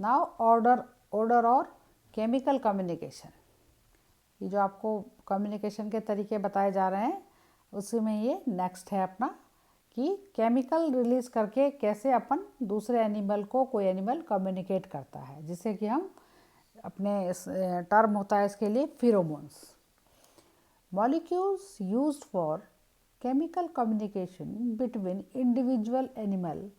Now order और chemical communication, ये जो आपको कम्युनिकेशन के तरीके बताए जा रहे हैं उसी में ये नेक्स्ट है अपना, कि केमिकल रिलीज करके कैसे अपन दूसरे एनिमल को, कोई एनिमल कम्युनिकेट करता है, जिससे कि हम अपने टर्म होता है इसके लिए pheromones. Molecules used for chemical communication between individual animal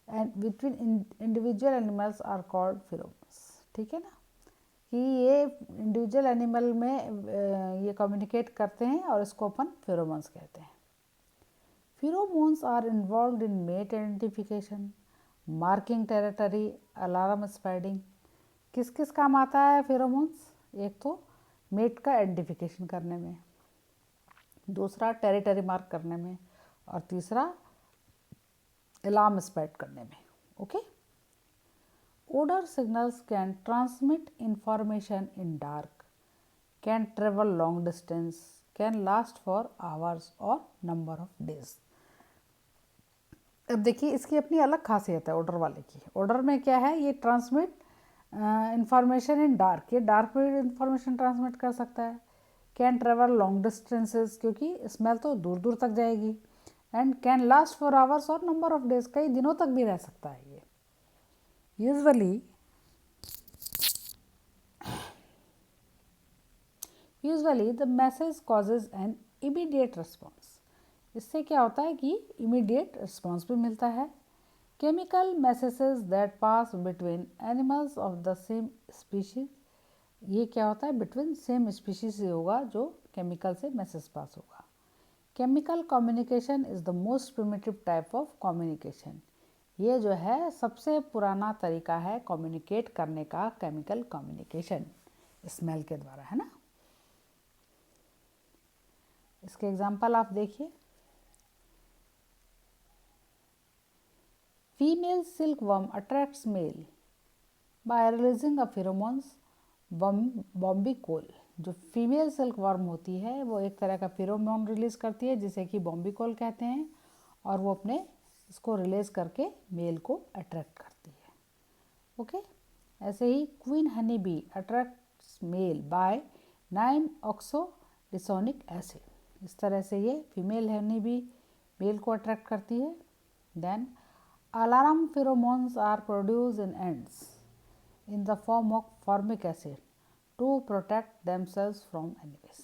and between individual animals are called pheromones. ठीक है ना, कि ये इंडिविजुअल एनिमल में ये कम्युनिकेट करते हैं और इसको अपन फिरोमोन्स कहते हैं। Pheromones are involved in mate identification, marking territory, alarm spreading. किस किस काम आता है फिरोमोन्स? एक तो मेट का आइडेंटिफिकेशन करने में, दूसरा टेरिटरी मार्क करने में, और तीसरा अलार्म स्प्रेड करने में। Okay. Odor signals can transmit information in dark, can travel long distance, can last for hours or number of days. अब देखिए इसकी अपनी अलग खासियत है ओडर वाले की। ओडर में क्या है, ये ट्रांसमिट इंफॉर्मेशन इन डार्क, ये डार्क में इंफॉर्मेशन ट्रांसमिट कर सकता है। कैन ट्रेवल लॉन्ग डिस्टेंसेस, क्योंकि स्मेल तो दूर दूर तक जाएगी। And can last for hours और नंबर ऑफ डेज, कई दिनों तक भी रह सकता है ये। Usually the message causes an immediate response. इससे क्या होता है कि इमीडिएट रिस्पॉन्स भी मिलता है। Chemical messages that pass between animals of the same species, ये क्या होता है, बिटवीन सेम स्पीशीज से होगा जो केमिकल से मैसेज पास होगा। Chemical communication is the most primitive type of communication, ये जो है सबसे पुराना तरीका है कम्युनिकेट करने का, केमिकल कम्युनिकेशन स्मेल के द्वारा, है ना। इसके एग्जाम्पल आप देखिए। Female silk worm attracts male by releasing a pheromones bombykol. जो फीमेल सिल्क वर्म होती है वो एक तरह का फिरोमोन रिलीज करती है जिसे कि बॉम्बिकोल कहते हैं, और वो अपने इसको रिलीज करके मेल को अट्रैक्ट करती है। ओके। ऐसे ही queen honey bee attracts male by 9-ऑक्सोडिसोनिक एसिड। इस तरह से ये फीमेल हनी बी मेल को अट्रैक्ट करती है। Then alarm pheromones are produced in ends in the form of formic acid to protect themselves from enemies.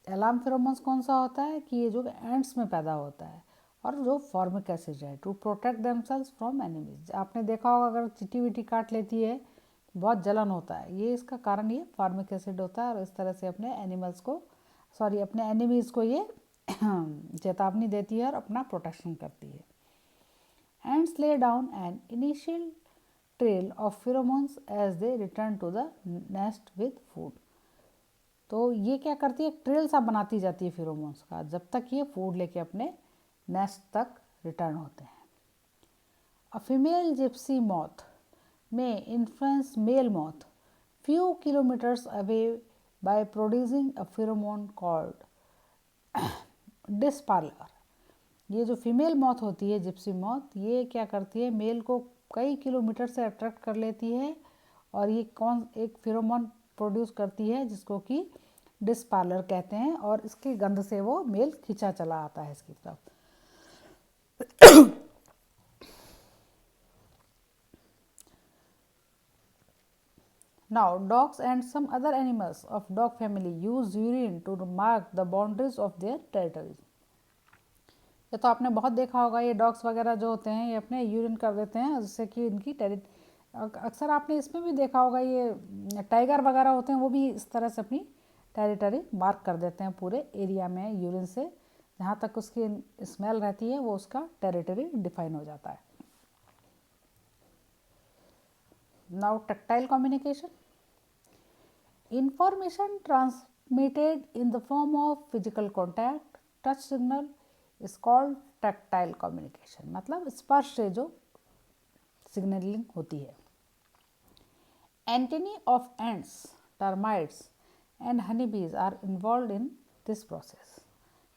Alarm pheromones कौन सा होता है कि ये जो एंड्स में पैदा होता है, और जो फॉर्मिक एसिड है to protect themselves from enemies. आपने देखा होगा अगर चींटी वीटी काट लेती है बहुत जलन होता है, ये इसका कारण ये फॉर्मिक एसिड होता है, और इस तरह से अपने एनिमल्स को, सॉरी अपने एनिमीज को ये चेतावनी देती है और अपना प्रोटेक्शन करती है। Ants lay down an initial trail of pheromones as they return to the nest with food. तो ये क्या करती है, ट्रेल सा बनाती जाती है फिरोमोन्स का जब तक ये फूड लेके अपने नेस्ट तक रिटर्न होते हैं। अ फीमेल जिप्सी मॉथ में influence male moth few kilometres away by producing a pheromone called disparlure. ये जो फीमेल मॉथ होती है जिप्सी मॉथ, ये क्या करती है, मेल को कई किलोमीटर से अट्रैक्ट कर लेती है, और ये कौन एक फिरोमोन प्रोड्यूस करती है जिसको कि डिस्पार्लर कहते हैं, और इसकी गंध से वो मेल खींचा चला आता है इसकी तरफ। Now, dogs and some other animals of dog family use urine to mark the boundaries of their territories. ये तो आपने बहुत देखा होगा, ये डॉग्स वगैरह जो होते हैं ये अपने यूरिन कर देते हैं जिससे कि इनकी अक्सर आपने इसमें भी देखा होगा, ये टाइगर वगैरह होते हैं वो भी इस तरह से अपनी टेरिटरी मार्क कर देते हैं पूरे एरिया में यूरिन से, जहाँ तक उसकी स्मेल रहती है वो उसका टेरिटरी डिफाइन हो जाता है। Now tactile communication, information transmitted in the form of physical contact, touch signal is called tactile communication। मतलब स्पर्श से जो सिग्नलिंग होती है। Antennae of ants, termites and honey bees are involved in this process.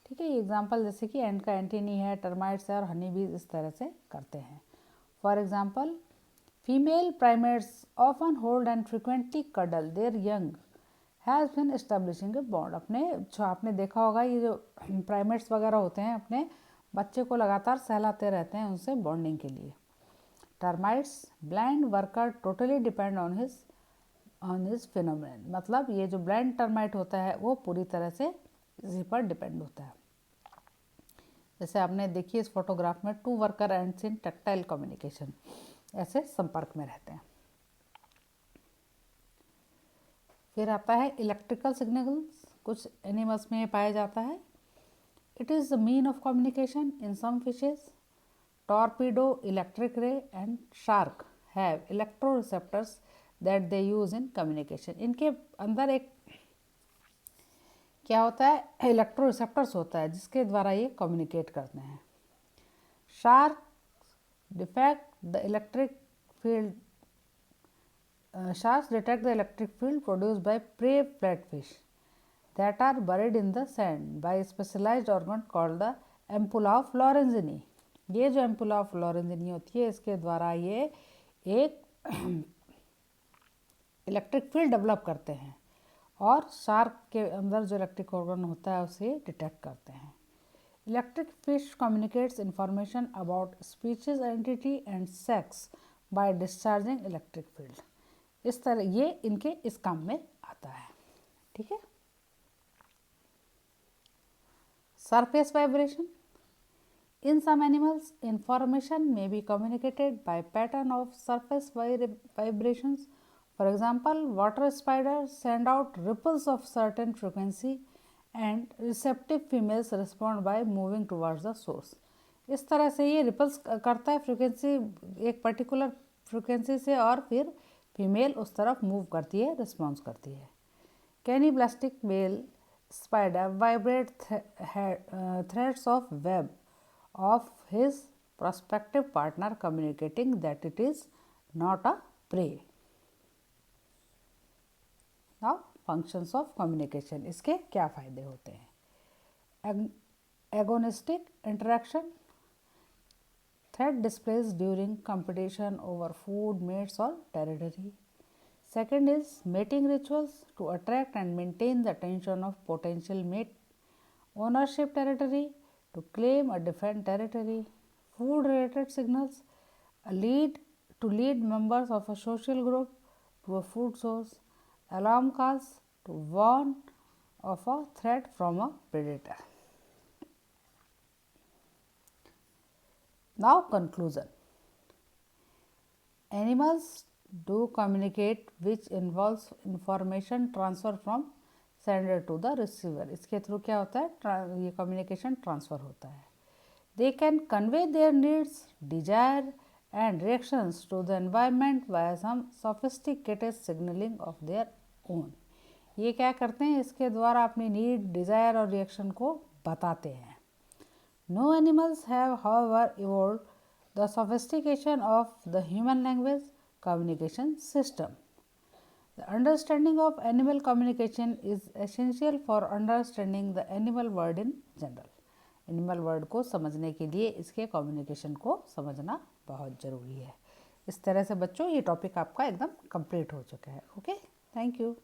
ठीक है, ये एग्जाम्पल जैसे कि एंड का एंटनी है, टर्माइट्स है और हनी बीज इस तरह से करते हैं। For example Female primates often hold and frequently cuddle their young has been establishing a bond. आपने देखा होगा ये जो प्राइमेट्स वगैरह होते हैं अपने बच्चे को लगातार सहलाते रहते हैं उनसे बॉन्डिंग के लिए. Termites blind worker totally depend on his phenomenon. मतलब ये जो ब्लाइंड टर्माइट होता है वो पूरी तरह से इसी पर डिपेंड होता है. जैसे आपने देखिए इस फोटोग्राफ में 2 worker ends in tactile communication, ऐसे संपर्क में रहते हैं. फिर आता है इलेक्ट्रिकल सिग्नल्स. कुछ एनिमल्स में पाया जाता है. It is the mean of communication in some fishes. Torpedo, electric ray and shark have electro receptors that they use in communication. इनके अंदर एक क्या होता है, इलेक्ट्रो रिसेप्टर्स होता है जिसके द्वारा ये कम्युनिकेट करते हैं. Shark defect the electric field. Sharks detect the electric field produced by prey flatfish that are buried in the sand by a specialized organ called the ampulla of Lorenzini. ये जो ampulla of Lorenzini होती है इसके द्वारा ये एक electric field develop करते हैं और शार्क के अंदर जो इलेक्ट्रिक ऑर्गन होता है उसे डिटेक्ट करते हैं. Electric fish communicates information about species identity and sex by discharging electric field. इस तरह ये इनके इस काम में आता है. ठीक है. Surface vibration. In some animals information may be communicated by pattern of surface vibrations. For example water spider send out ripples of certain frequency and receptive females respond by moving towards the source. इस तरह से ये ripples करता है frequency, एक particular frequency से, और फिर फीमेल उस तरफ मूव करती है, रिस्पॉन्स करती है. Cannibalistic male spider vibrate threads of web of his prospective partner communicating that it is not a prey. Now functions of communication. इसके क्या फ़ायदे होते हैं. Agonistic interaction. Threat displays during competition over food, mates or territory. Second is mating rituals to attract and maintain the attention of potential mate. Ownership territory to claim or defend territory. Food related signals to lead members of a social group to a food source. Alarm calls to warn of a threat from a predator. Now conclusion. Animals do communicate which involves information transfer from sender to the receiver. इसके through क्या होता है, ये communication transfer होता है. They can convey their needs, desire and reactions to the environment via some sophisticated signaling of their own. ये क्या करते हैं, इसके द्वारा अपनी नीड, डिज़ायर और रिएक्शन को बताते हैं. No animals have, however, evolved the sophistication of the human language communication system. The understanding of animal communication is essential for understanding the animal world in general. Animal word को समझने के लिए इसके communication को समझना बहुत ज़रूरी है. इस तरह से बच्चों ये टॉपिक आपका एकदम कंप्लीट हो चुका है. Okay, thank you.